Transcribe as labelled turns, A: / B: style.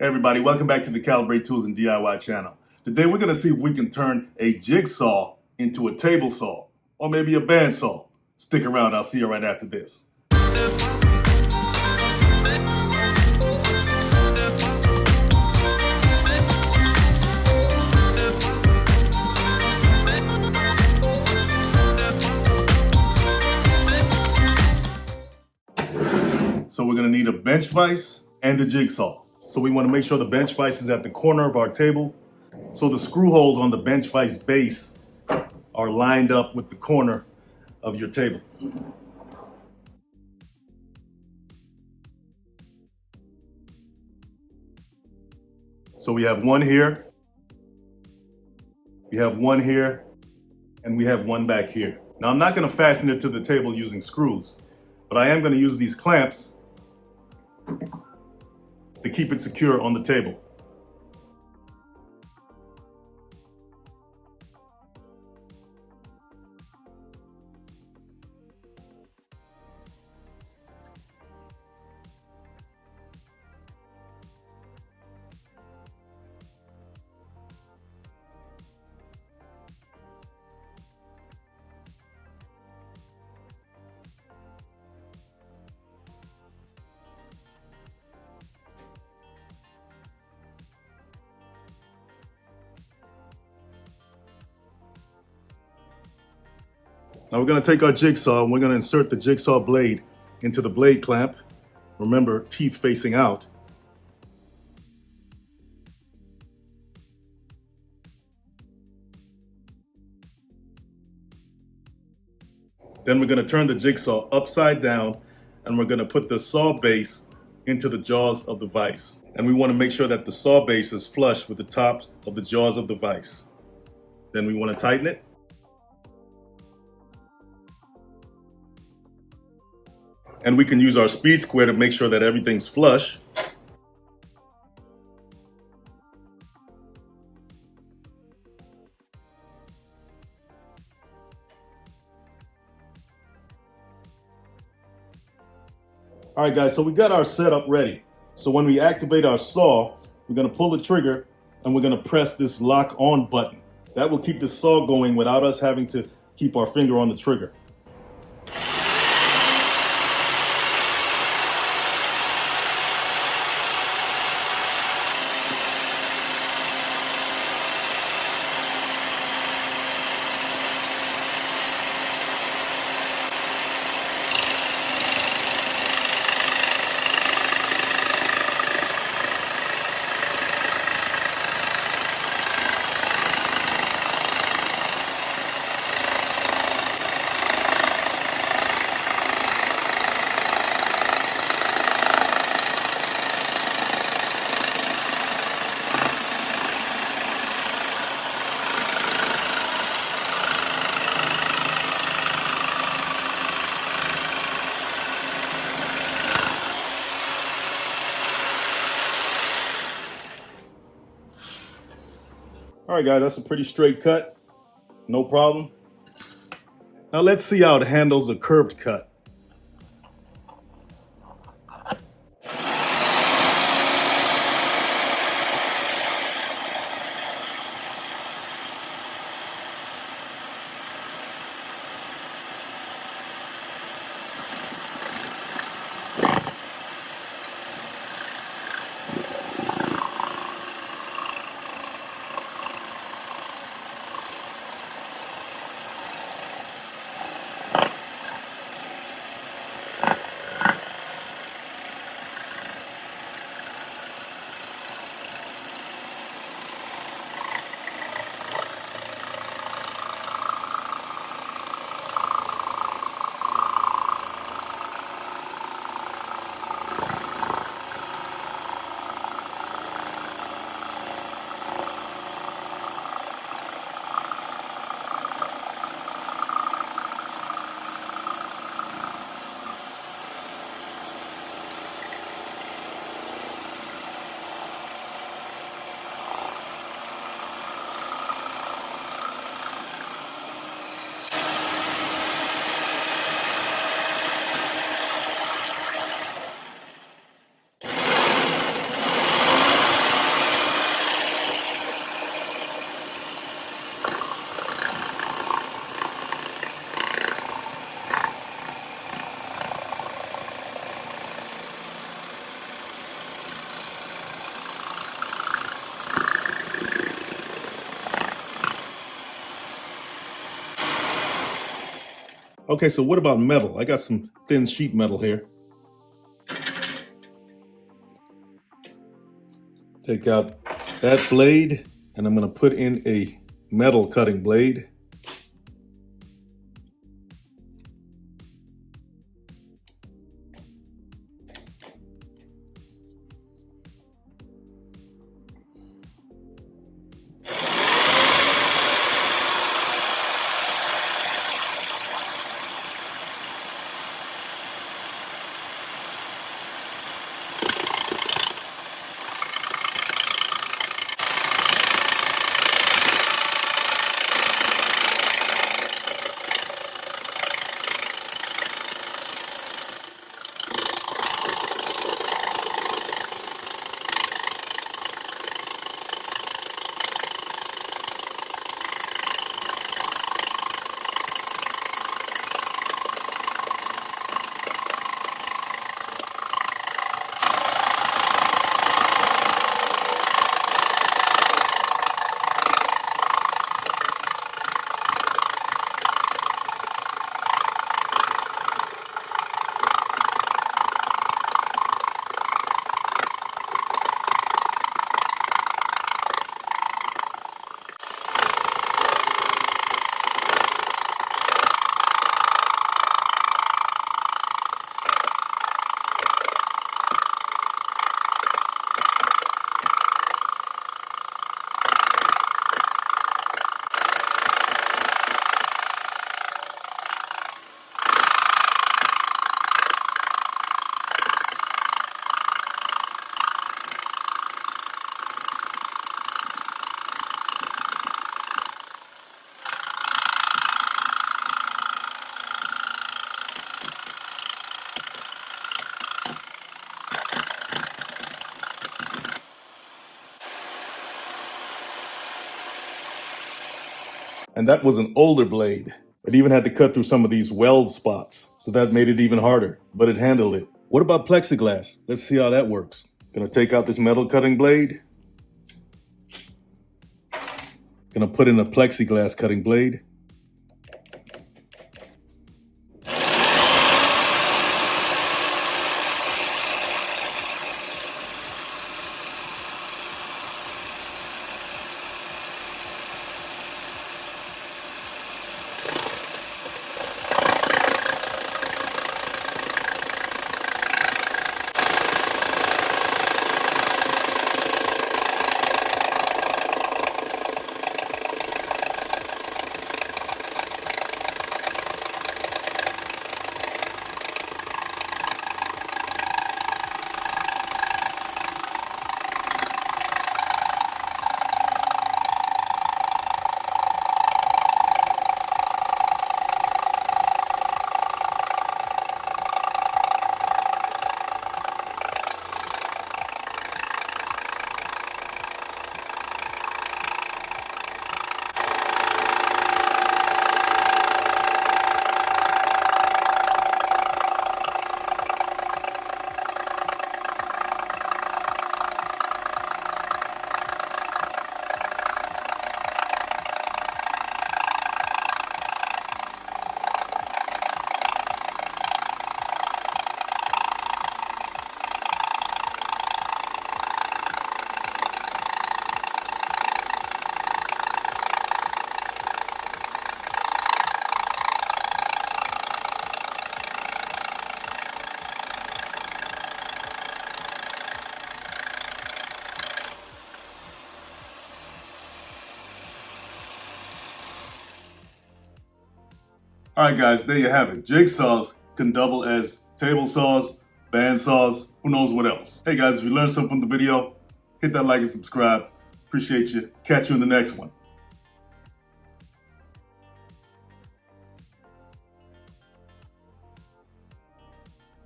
A: Hey everybody, welcome back to the Calibrate Tools and DIY channel. Today we're going to see if we can turn a jigsaw into a table saw, or maybe a bandsaw. Stick around, I'll see you right after this. So we're going to need a bench vise and a jigsaw. So we want to make sure the bench vise is at the corner of our table, so the screw holes on the bench vise base are lined up with the corner of your table. So we have one here, we have one here, and we have one back here. Now I'm not going to fasten it to the table using screws, but I am going to use these clamps to keep it secure on the table. Now we're going to take our jigsaw and we're going to insert the jigsaw blade into the blade clamp. Remember, teeth facing out. Then we're going to turn the jigsaw upside down and we're going to put the saw base into the jaws of the vise. And we want to make sure that the saw base is flush with the tops of the jaws of the vise. Then we want to tighten it. And we can use our speed square to make sure that everything's flush. All right, guys, so we got our setup ready. So when we activate our saw, we're gonna pull the trigger and we're gonna press this lock on button. That will keep the saw going without us having to keep our finger on the trigger. All right, guys, that's a pretty straight cut. No problem. Now let's see how it handles a curved cut. Okay, so what about metal? I got some thin sheet metal here. Take out that blade, and I'm going to put in a metal cutting blade. And that was an older blade. It even had to cut through some of these weld spots, so that made it even harder, but it handled it. What about plexiglass? Let's see how that works. Gonna take out this metal cutting blade. Gonna put in a plexiglass cutting blade. All right, guys, there you have it. Jigsaws can double as table saws, band saws, who knows what else. Hey guys, if you learned something from the video, hit that like and subscribe. Appreciate you. Catch you in the next one.